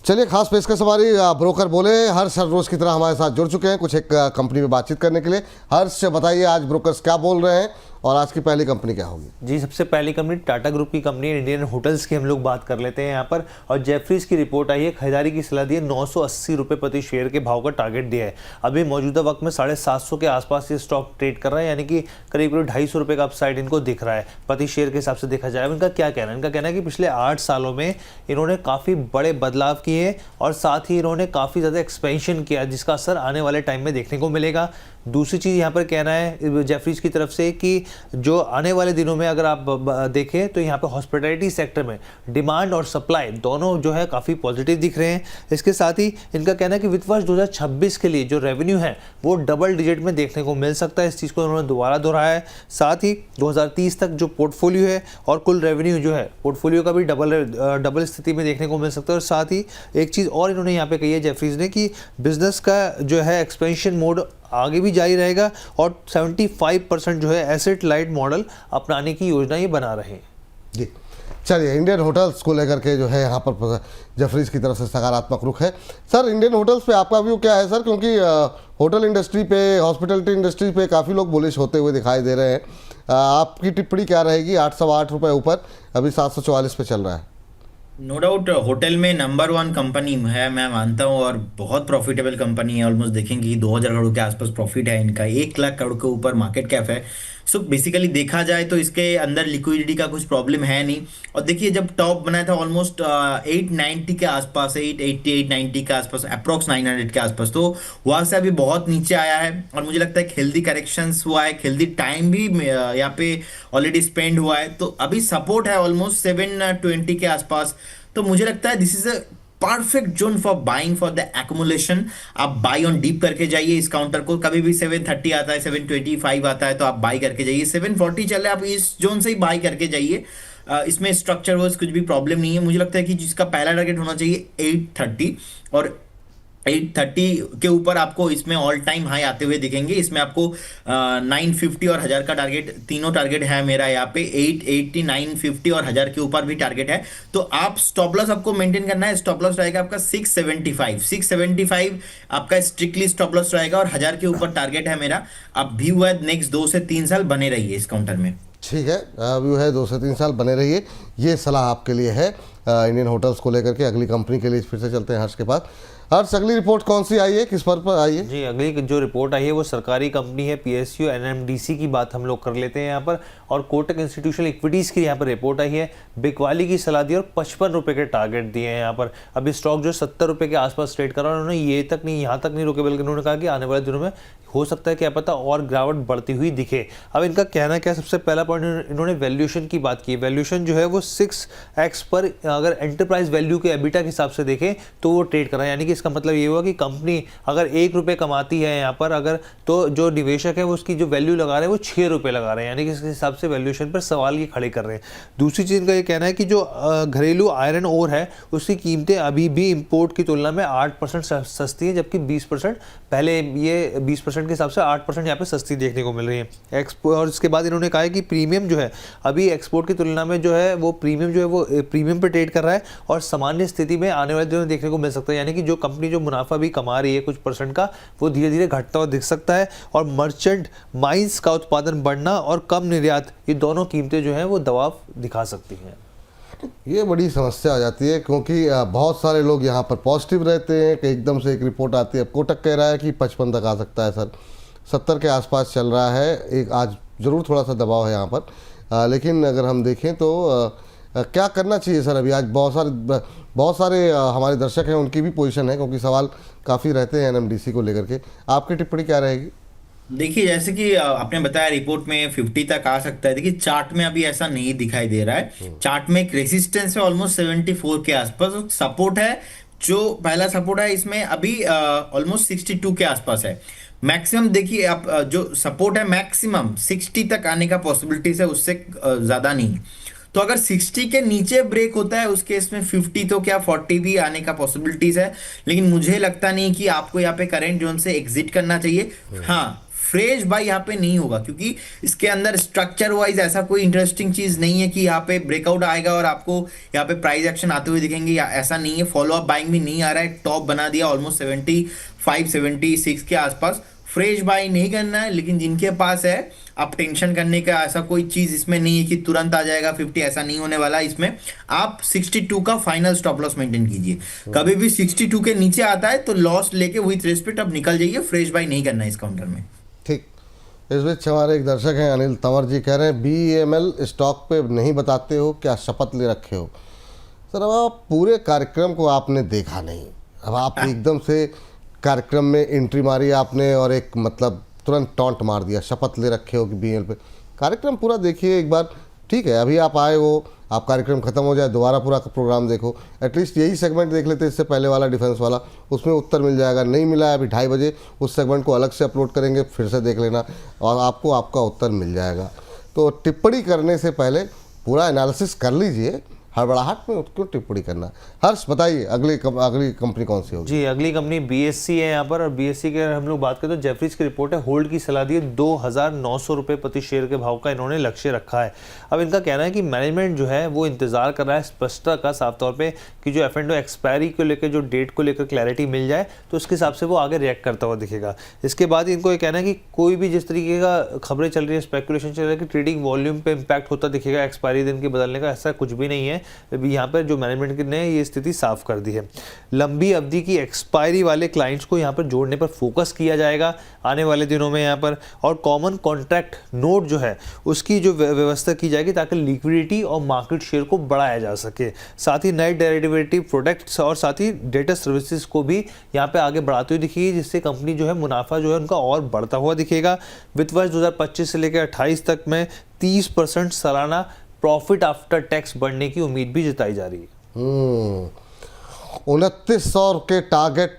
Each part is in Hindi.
चलिए, खास पेशकश हमारी ब्रोकर बोले हर्ष हर रोज की तरह हमारे साथ जुड़ चुके हैं कुछ एक कंपनी में बातचीत करने के लिए। हर्ष, बताइए आज ब्रोकर्स क्या बोल रहे हैं और आज की पहली कंपनी क्या होगी? जी, सबसे पहली कंपनी टाटा ग्रुप की कंपनी है, इंडियन होटल्स की हम लोग बात कर लेते हैं यहाँ पर। और जेफरीज की रिपोर्ट आई है, खरीदारी की सलाह दी है, 980 रुपये प्रति शेयर के भाव का टारगेट दिया है। अभी मौजूदा वक्त में 750 के आसपास ये स्टॉक ट्रेड कर रहा है, यानी कि करीब 250 रुपये का अपसाइड इनको दिख रहा है प्रति शेयर के हिसाब से देखा जाए। इनका क्या कहना है? इनका कहना है कि पिछले 8 सालों में इन्होंने काफ़ी बड़े बदलाव किए और साथ ही इन्होंने काफ़ी ज़्यादा एक्सपेंशन किया, जिसका असर आने वाले टाइम में देखने को मिलेगा। दूसरी चीज़ यहाँ पर कहना है जेफरीज की तरफ से कि जो आने वाले दिनों में अगर आप देखें तो यहाँ पे हॉस्पिटैलिटी सेक्टर में डिमांड और सप्लाई दोनों जो है काफ़ी पॉजिटिव दिख रहे हैं। इसके साथ ही इनका कहना है कि वित्त वर्ष 2026 के लिए जो रेवेन्यू है वो डबल डिजिट में देखने को मिल सकता है। इस चीज़ को उन्होंने दोबारा दोहराया है। साथ ही 2030 तक जो पोर्टफोलियो है और कुल रेवेन्यू जो है पोर्टफोलियो का भी डबल स्थिति में देखने को मिल सकता है। और साथ ही एक चीज़ और इन्होंने यहाँ पे कही है जेफरीज ने कि बिजनेस का जो है एक्सपेंशन मोड आगे भी जारी रहेगा और 75% जो है एसेट लाइट मॉडल अपनाने की योजना ये बना रहे हैं। जी, चलिए, इंडियन होटल्स को लेकर के जो है यहाँ पर जेफरीज की तरफ से सकारात्मक रुख है। सर, इंडियन होटल्स पे आपका व्यू क्या है सर? क्योंकि होटल इंडस्ट्री पे, हॉस्पिटैलिटी इंडस्ट्री पे काफ़ी लोग बुलिश होते हुए दिखाई दे रहे हैं। आपकी टिप्पणी क्या रहेगी? 808 रुपये ऊपर, अभी 744 पे चल रहा है। नो डाउट होटल में नंबर 1 कंपनी है, मैं मानता हूँ, और बहुत प्रॉफिटेबल कंपनी है। ऑलमोस्ट देखेंगे कि 2000 करोड़ के आसपास प्रॉफिट है इनका, 1 लाख करोड़ के ऊपर मार्केट कैप है। सो बेसिकली देखा जाए तो इसके अंदर लिक्विडिटी का कुछ प्रॉब्लम है नहीं। और देखिए, जब टॉप बनाया था ऑलमोस्ट 890 के आसपास, 880 890 के आसपास, अप्रॉक्स 900 के आसपास, तो वहाँ से अभी बहुत नीचे आया है। और मुझे लगता है हेल्दी करेक्शंस हुआ है, हेल्दी टाइम भी यहाँ पे ऑलरेडी स्पेंड हुआ है। तो अभी सपोर्ट है ऑलमोस्ट 720 के आसपास। तो मुझे लगता है this is a perfect zone for buying for the accumulation. आप बाई ऑन डीप करके जाइए इस काउंटर को। कभी भी 730 आता है, 725 आता है तो आप बाई करके जाइए। 740 चले, आप इस जोन से ही बाई करके जाइए। इसमें स्ट्रक्चर वाइज कुछ भी प्रॉब्लम नहीं है। मुझे लगता है कि जिसका पहला टारगेट होना चाहिए 830, और 830 के ऊपर आपको इसमें ऑल टाइम हाई आते हुए दिखेंगे। इसमें आपको 950 और 1000 का टारगेट, तीनों टारगेट है मेरा यहाँ पे। 880, 950 और 1000 के ऊपर भी टारगेट है। तो आप स्टॉप लॉस आपको मेंटेन करना है। स्टॉप लॉस रहेगा आपका 675 आपका स्ट्रिक्टली स्टॉप लॉस रहेगा, और 1000 के ऊपर टारगेट है मेरा। अब भी हुआ नेक्स्ट 2 से 3 साल बने रहिए इस काउंटर में। ठीक है, व्यू है 2 से 3 साल बने रहिए, ये सलाह आपके लिए है इंडियन होटल्स को लेकर के। अगली कंपनी के लिए फिर से चलते हैं हर्ष के पास। हर्ष, अगली रिपोर्ट कौन सी आई है, किस पर आई है? जी, अगली जो रिपोर्ट आई है वो सरकारी कंपनी है PSU NMDC की बात हम लोग कर लेते हैं यहाँ पर। और कोटक इंस्टीट्यूशनल इक्विटीज़ की यहाँ पर रिपोर्ट आई है। बिकवाली की सलाह दी और 55 रुपये के टारगेट दिए हैं यहाँ पर। अभी स्टॉक जो 70 रुपये के आसपास ट्रेड कर रहा है। उन्होंने यहाँ तक नहीं रुके, बल्कि उन्होंने कहा कि आने वाले दिनों में हो सकता है क्या पता और गिरावट बढ़ती हुई दिखे। अब इनका कहना क्या है? सबसे पहला पॉइंट, इन्होंने वैल्यूएशन की बात की। वैल्यूएशन जो है वो 6x पर अगर एंटरप्राइज वैल्यू के एबिटा के हिसाब से देखें तो वो ट्रेड कर रहा है। यानी कि इसका मतलब ये हुआ कि कंपनी अगर 1 रुपये कमाती है यहाँ पर, अगर तो जो निवेशक है वो उसकी जो वैल्यू लगा रहे हैं वो 6 रुपये लगा रहे हैं। यानी कि इसके हिसाब से वैल्यूएशन पर सवाल ये खड़े कर रहे हैं। दूसरी चीज़ का ये कहना है कि जो घरेलू आयरन ओर है उसकी कीमतें अभी भी इम्पोर्ट की तुलना में 8% सस्ती है, जबकि 20% पहले ये 20% के हिसाब से 8% यहाँ पे सस्ती देखने को मिल रही है एक्सपोर्ट। और इसके बाद इन्होंने कहा है कि प्रीमियम जो है अभी एक्सपोर्ट की तुलना में जो है वो प्रीमियम जो है वो प्रीमियम पे ट्रेड कर रहा है, और सामान्य स्थिति में आने वाले दिनों में देखने को मिल सकता है। यानी कि जो कंपनी जो मुनाफा भी कमा रही है कुछ % का, वो धीरे धीरे घटता हुआ दिख सकता है। और मर्चेंट माइंस का उत्पादन बढ़ना और कम निर्यात, ये दोनों कीमतें जो हैं वो दबाव दिखा सकती हैं। ये बड़ी समस्या आ जाती है, क्योंकि बहुत सारे लोग यहाँ पर पॉजिटिव रहते हैं कि एकदम से एक रिपोर्ट आती है। कोटक कह रहा है कि 55 तक आ सकता है सर, 70 के आसपास चल रहा है। एक आज ज़रूर थोड़ा सा दबाव है यहाँ पर, लेकिन अगर हम देखें तो क्या करना चाहिए सर? अभी आज बहुत सारे हमारे दर्शक हैं, उनकी भी पोजीशन है, क्योंकि सवाल काफ़ी रहते हैं NMDC को लेकर के। आपकी टिप्पणी क्या रहेगी? देखिए, जैसे कि आपने बताया रिपोर्ट में 50 तक आ सकता है। देखिए, चार्ट में अभी ऐसा नहीं दिखाई दे रहा है। चार्ट में एक रेजिस्टेंस है ऑलमोस्ट 74 के आसपास, सपोर्ट है। जो पहला सपोर्ट है इसमें अभी ऑलमोस्ट 62 के आसपास है। मैक्सिमम देखिए, आप जो सपोर्ट है मैक्सिमम 60 तक आने का पॉसिबिलिटीज है, उससे ज्यादा नहीं। तो अगर 60 के नीचे ब्रेक होता है उस केस में 50 तो क्या 40 भी आने का पॉसिबिलिटीज है। लेकिन मुझे लगता नहीं कि आपको यहाँ पे करंट जोन से एग्जिट करना चाहिए। हाँ, फ्रेश बाय यहाँ पे नहीं होगा, क्योंकि इसके अंदर स्ट्रक्चर वाइज ऐसा कोई इंटरेस्टिंग चीज नहीं है कि यहाँ पे ब्रेकआउट आएगा और आपको यहाँ पे प्राइस एक्शन आते हुए दिखेंगे, या ऐसा नहीं है। फॉलो अप बाइंग भी नहीं आ रहा है, टॉप बना दिया ऑलमोस्ट 75-76 के आसपास। फ्रेश बाय नहीं करना है, लेकिन जिनके पास है, आप टेंशन करने का ऐसा कोई चीज इसमें नहीं है कि तुरंत आ जाएगा 50, ऐसा नहीं होने वाला। इसमें आप 62 का फाइनल स्टॉप लॉस मेंटेन कीजिए। कभी भी 62 के नीचे आता है तो लॉस लेके विथ रिस्पेक्ट अब निकल जाइए, फ्रेश बाय नहीं करना है इस काउंटर में। ठीक। इस बीच हमारे एक दर्शक हैं अनिल तंवर जी, कह रहे हैं BEML स्टॉक पे नहीं बताते हो क्या, शपथ ले रखे हो? सर अब आप पूरे कार्यक्रम को आपने देखा नहीं, अब आप एकदम से कार्यक्रम में एंट्री मारी आपने और एक मतलब तुरंत टॉन्ट मार दिया, शपथ ले रखे हो कि BEML पे। कार्यक्रम पूरा देखिए एक बार, ठीक है अभी आप आए हो, आप कार्यक्रम खत्म हो जाए दोबारा पूरा प्रोग्राम देखो, एटलीस्ट यही सेगमेंट देख लेते, इससे पहले वाला डिफेंस वाला, उसमें उत्तर मिल जाएगा। नहीं मिला है अभी 2:30 बजे, उस सेगमेंट को अलग से अपलोड करेंगे, फिर से देख लेना और आपको आपका उत्तर मिल जाएगा। तो टिप्पणी करने से पहले पूरा एनालिसिस कर लीजिए, हड़बड़ाहट में क्यों टिप्पणी करना। हर्ष बताइए अगली कंपनी कौन सी होगी? जी अगली कंपनी BSC है यहाँ पर, और BSC के हम लोग बात करें तो जेफरीज की रिपोर्ट है, होल्ड की सलाह दी है, 2,900 रुपये प्रति शेयर के भाव का इन्होंने लक्ष्य रखा है। अब इनका कहना है कि मैनेजमेंट जो है वो इंतजार कर रहा है स्पष्टता का साफ तौर पे कि जो F&O एक्सपायरी को लेकर, जो डेट को लेकर क्लैरिटी मिल जाए तो उसके हिसाब से वो आगे रिएक्ट करता हुआ दिखेगा। इसके बाद इनको ये कहना है कि कोई भी जिस तरीके का खबरें चल रही है, स्पेकुलेशन चल रहा है कि ट्रेडिंग वॉल्यूम पे इम्पैक्ट होता दिखेगा एक्सपायरी दिन के बदलने का, ऐसा कुछ भी नहीं है। यहाँ पर जो मैनेजमेंट ने ये स्थिति साफ कर दी है। लंबी अवधि की एक्सपायरी वाले क्लाइंट्स को यहाँ पर जोड़ने पर फोकस किया जाएगा आने वाले दिनों में यहाँ पर, और कॉमन कॉन्ट्रैक्ट नोट जो है उसकी जो व्यवस्था की जाएगी ताकि लिक्विडिटी और मार्केट शेयर को बढ़ाया जा सके। साथ ही नए डेरिवेटिव प्रोडक्ट्स और साथ ही डेटा सर्विसेज को भी यहाँ पे आगे बढ़ाते हुए दिखेगी, जिससे कंपनी जो है मुनाफा जो है उनका और बढ़ता हुआ दिखेगा। वित्त वर्ष 2025 से लेकर 28 तक में 30% सालाना प्रॉफिट आफ्टर टैक्स बढ़ने की उम्मीद भी जताई जा रही है। 2900 के टारगेट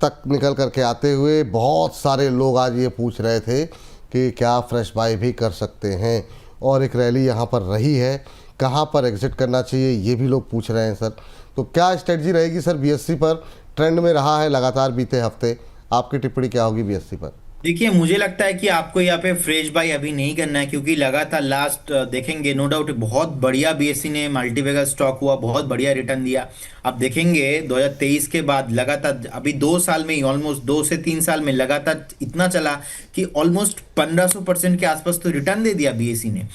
तक निकल करके आते हुए बहुत सारे लोग आज ये पूछ रहे थे कि क्या फ्रेश बाय भी कर सकते हैं, और एक रैली यहाँ पर रही है, कहाँ पर एग्जिट करना चाहिए ये भी लोग पूछ रहे हैं सर। तो क्या स्ट्रेटजी रहेगी सर BSC पर? ट्रेंड में रहा है लगातार बीते हफ्ते, आपकी टिप्पणी क्या होगी BSC पर? देखिए, मुझे लगता है कि आपको यहाँ पे फ्रेश बाय अभी नहीं करना है, क्योंकि लगातार लास्ट देखेंगे नो डाउट बहुत बढ़िया BSC ने मल्टीबैगर स्टॉक हुआ, बहुत बढ़िया रिटर्न दिया। आप देखेंगे 2023 के बाद लगातार अभी 2 साल में ही, ऑलमोस्ट 2 से 3 साल में लगातार इतना चला कि ऑलमोस्ट 1500% के आसपास तो रिटर्न दे दिया BSC ने।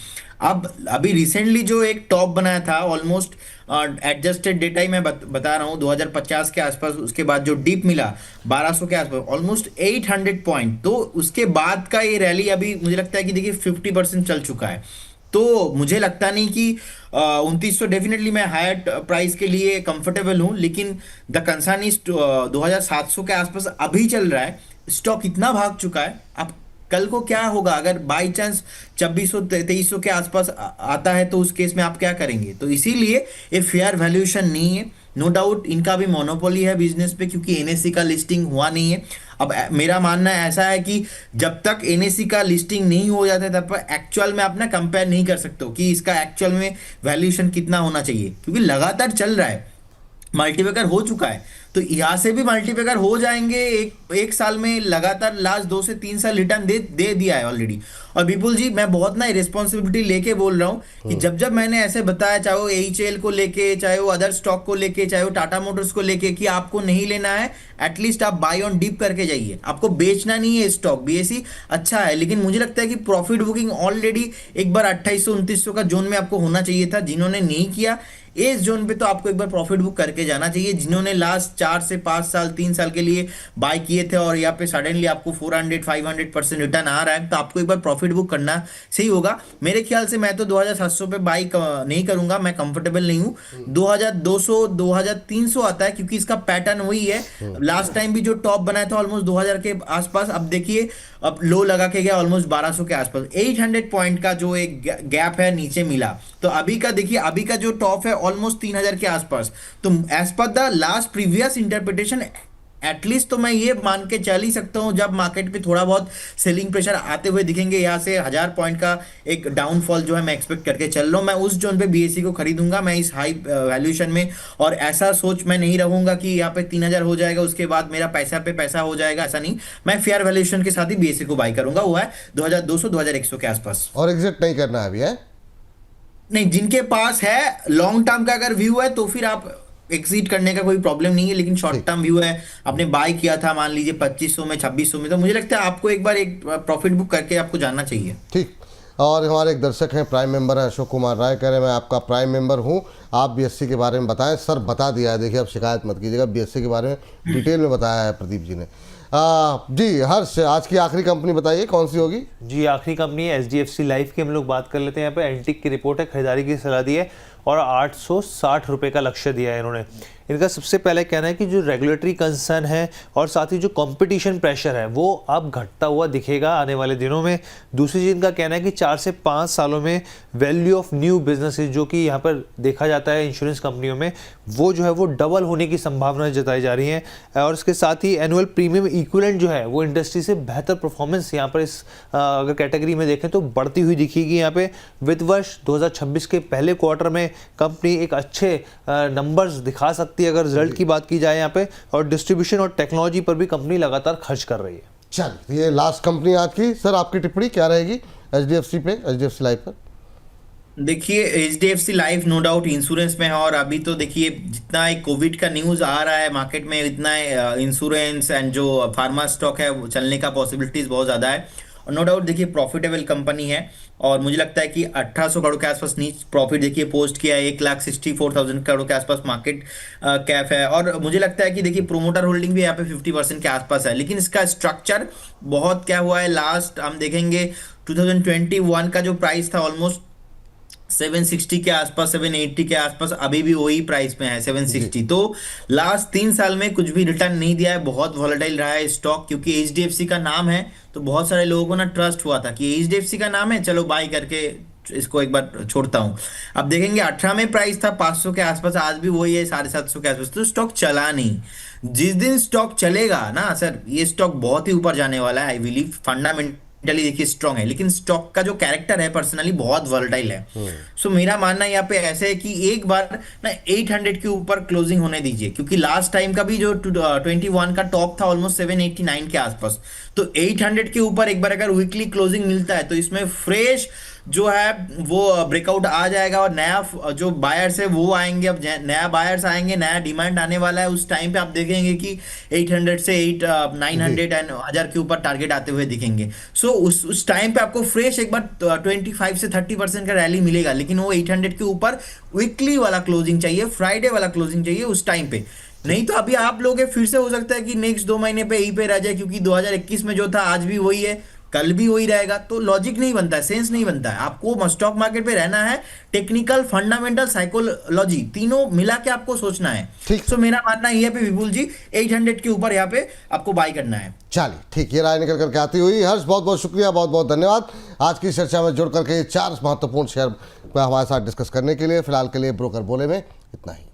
अब अभी रिसेंटली जो एक टॉप बनाया था ऑलमोस्ट एडजस्टेड डेटा ही मैं बता रहा हूँ 2050 के आसपास, उसके बाद जो डीप मिला 1200 के आसपास, ऑलमोस्ट 800 पॉइंट। तो उसके बाद का ये रैली अभी मुझे लगता है कि देखिए 50% चल चुका है। तो मुझे लगता नहीं कि 2900 डेफिनेटली मैं हायर प्राइस के लिए कंफर्टेबल हूँ, लेकिन द कंसर्न इज 2700 के आसपास अभी चल रहा है, स्टॉक इतना भाग चुका है। अब कल को क्या होगा अगर बाई चांस 2600-2300 के आसपास आता है, तो उस केस में आप क्या करेंगे? तो इसीलिए ये फेयर वैल्यूएशन नहीं है। नो डाउट इनका भी मोनोपोली है बिजनेस पे, क्योंकि NSE का लिस्टिंग हुआ नहीं है। अब मेरा मानना ऐसा है कि जब तक NSE का लिस्टिंग नहीं हो जाता है तब तक एक्चुअल में आप ना कंपेयर नहीं कर सकते हो कि इसका एक्चुअल में वैल्यूएशन कितना होना चाहिए, क्योंकि लगातार चल रहा है, मल्टीबैगर हो चुका है। तो यहाँ से भी मल्टीबैगर हो जाएंगे एक साल में, लगातार लास्ट 2 से 3 साल रिटर्न दे दिया है ऑलरेडी। और विपुल जी, मैं बहुत ना रिस्पॉन्सिबिलिटी लेके बोल रहा हूँ कि जब मैंने ऐसे बताया, चाहे वो AHL को लेके, चाहे वो अदर स्टॉक को लेके, चाहे वो टाटा मोटर्स को लेके, कि आपको नहीं लेना है, एटलीस्ट आप बाय ऑन डिप करके जाइए, आपको बेचना नहीं है स्टॉक। BSE अच्छा है, लेकिन मुझे लगता है कि प्रॉफिट बुकिंग ऑलरेडी एक बार 2800-2900 का जोन में आपको होना चाहिए था। जिन्होंने नहीं किया इस जोन पे, तो आपको एक बार प्रॉफिट बुक करके जाना चाहिए। जिन्होंने लास्ट 4 से 5 साल 3 साल के लिए बाय किए थे और यहाँ पे सडनली आपको 400-500% रिटर्न आ रहा है, तो आपको एक बार प्रॉफिट बुक करना सही होगा। मेरे ख्याल से मैं तो 2700 पे बाय नहीं करूंगा, मैं कंफर्टेबल नहीं हूँ। 2200-2300 आता है, क्योंकि इसका पैटर्न वही है। लास्ट टाइम भी जो टॉप बनाया था ऑलमोस्ट 2000 के आसपास, अब देखिए अब लो लगा के गया ऑलमोस्ट 1200 के आसपास। 800 पॉइंट का जो एक गैप है नीचे मिला, तो अभी का देखिए, अभी का जो टॉप है ऑलमोस्ट 3000 के आसपास। तो as per the last previous interpretation at least तो मैं ये मान के चल ही सकता हूँ, जब मार्केट पे थोड़ा बहुत सेलिंग प्रेशर आते हुए दिखेंगे, यहाँ से 1000 पॉइंट का एक डाउनफॉल जो है मैं एक्सपेक्ट करके चल रहा हूँ। मैं उस जोन पे बीएससी को खरीदूंगा, मैं इस हाई वैल्यूएशन में। और ऐसा सोच मैं नहीं रहूंगा कि यहाँ पे 3000 हो जाएगा उसके बाद मेरा पैसा पे पैसा हो जाएगा, ऐसा नहीं। मैं फेयर वैल्यूएशन के साथ ही बीएससी को बाई करूंगा, वो है 2200 2100 के आसपास। और एग्जिट नहीं करना है अभी, है? नहीं, जिनके पास है लॉन्ग टर्म का अगर व्यू है तो फिर आप एग्जिट करने का कोई प्रॉब्लम नहीं है, लेकिन शॉर्ट ठीक। टर्म व्यू है, आपने बाय किया था मान लीजिए 2500 में 2600 में, तो मुझे लगता है आपको एक बार एक प्रॉफिट बुक करके आपको जानना चाहिए। ठीक। और हमारे एक दर्शक हैं, प्राइम मेंबर हैं, अशोक कुमार राय, कह रहे हैं मैं आपका प्राइम मेंबर हूं, आप बीएससी के बारे में बताएं। सर बता दिया है, देखिए अब शिकायत मत कीजिएगा, बीएससी के बारे में डिटेल में बताया है प्रदीप जी ने। जी हर्ष, आज की आखिरी कंपनी बताइए कौन सी होगी? जी आखिरी कंपनी है एचडीएफसी लाइफ की, हम लोग बात कर लेते हैं। यहाँ पे एंटिक की रिपोर्ट है, खरीदारी की सलाह दी है और 860 रुपये का लक्ष्य दिया है इन्होंने। इनका सबसे पहले कहना है कि जो रेगुलेटरी कंसर्न है और साथ ही जो कंपटीशन प्रेशर है वो अब घटता हुआ दिखेगा आने वाले दिनों में। दूसरी चीज़ इनका कहना है कि 4 से 5 सालों में वैल्यू ऑफ न्यू बिजनेसेस जो कि यहाँ पर देखा जाता है इंश्योरेंस कंपनियों में, वो जो है वो डबल होने की संभावना जताई जा रही है। और इसके साथ ही एनुअल प्रीमियम इक्विवेलेंट जो है वो इंडस्ट्री से बेहतर परफॉर्मेंस यहाँ पर इस अगर कैटेगरी में देखें तो बढ़ती हुई दिखेगी। यहाँ पे वित्त वर्ष 2026 के पहले क्वार्टर में कंपनी एक अच्छे नंबर्स दिखा सकती है अगर रिजल्ट की बात की जाए यहाँ पे। और डिस्ट्रीब्यूशन और टेक्नोलॉजी पर भी कंपनी लगातार खर्च कर रही है। चल, ये लास्ट कंपनी आज की। सर आपकी टिप्पणी क्या रहेगी एचडीएफसी पे, एचडीएफसी लाइफ पर? देखिए HDFC life no doubt insurance में है, और अभी तो देखिए जितना एक कोविड का न्यूज आ रहा है मार्केट में, इतना इंश्योरेंस एंड जो फार्मा स्टॉक है वो चलने का पॉसिबिलिटीज बहुत ज्यादा है। और नो डाउट देखिए प्रॉफिटेबल कंपनी है, और मुझे लगता है कि 1800 करोड़ के आसपास नीच प्रॉफिट देखिए पोस्ट किया है, 1,64,000 करोड़ के आसपास मार्केट कैप है। और मुझे लगता है कि देखिए प्रोमोटर होल्डिंग भी यहाँ पे 50% के आसपास है, लेकिन इसका स्ट्रक्चर बहुत क्या हुआ है, लास्ट हम देखेंगे 2021 का जो प्राइस था ऑलमोस्ट 760 के आसपास, 780 के आसपास, अभी भी वही प्राइस में है 760। तो लास्ट 3 साल में कुछ भी रिटर्न नहीं दिया है, बहुत वॉलेटाइल रहा है स्टॉक, क्योंकि एचडीएफसी का नाम है तो बहुत सारे लोगों को ना ट्रस्ट हुआ था कि एचडीएफसी का नाम है, चलो बाय करके इसको एक बार छोड़ता हूं। अब देखेंगे 18 में प्राइस था 500 के आसपास, आज भी वही है 750 के आसपास, तो स्टॉक चला नहीं। जिस दिन स्टॉक चलेगा ना सर, ये स्टॉक बहुत ही ऊपर जाने वाला है। आई बिलीव फंडामेंटली देखिए स्ट्रॉन्ग है, लेकिन स्टॉक का जो कैरेक्टर है पर्सनली बहुत वॉलेटाइल है। सो मेरा मानना यहाँ पे ऐसे है कि एक बार ना 800 के ऊपर क्लोजिंग होने दीजिए, क्योंकि लास्ट टाइम का भी जो 21 का टॉप था ऑलमोस्ट 789 के आसपास, तो 800 के ऊपर एक बार अगर वीकली क्लोजिंग मिलता है तो इसमें फ्रेश जो है वो ब्रेकआउट आ जाएगा, और नया जो बायर्स है वो आएंगे। अब नया बायर्स आएंगे, नया डिमांड आने वाला है, उस टाइम पे आप देखेंगे कि 800 से 900 एंड 1000 के ऊपर टारगेट आते हुए दिखेंगे। सो उस टाइम पे आपको फ्रेश एक बार 25 से 30% का रैली मिलेगा, लेकिन वो 800 के ऊपर वीकली वाला क्लोजिंग चाहिए, फ्राइडे वाला क्लोजिंग चाहिए उस टाइम पे। नहीं तो अभी आप लोग फिर से हो सकता है कि नेक्स्ट 2 महीने पे यहीं पे रह जाए, क्योंकि 2021 में जो था आज भी वही है, कल भी वही रहेगा, तो लॉजिक नहीं बनता है, सेंस नहीं बनता है। आपको स्टॉक मार्केट पे रहना है, टेक्निकल, फंडामेंटल, साइकोलॉजी तीनों मिला के आपको सोचना है। ठीक। सो मेरा मानना ये पे विपुल जी 800 के ऊपर यहाँ पे आपको बाय करना है। चलिए ठीक, ये राय निकल करके आती हुई। हर्ष बहुत बहुत शुक्रिया, बहुत बहुत धन्यवाद आज की चर्चा में जुड़ करके 4 महत्वपूर्ण शेयर हमारे साथ डिस्कस करने के लिए। फिलहाल के लिए ब्रोकर बोले में इतना ही।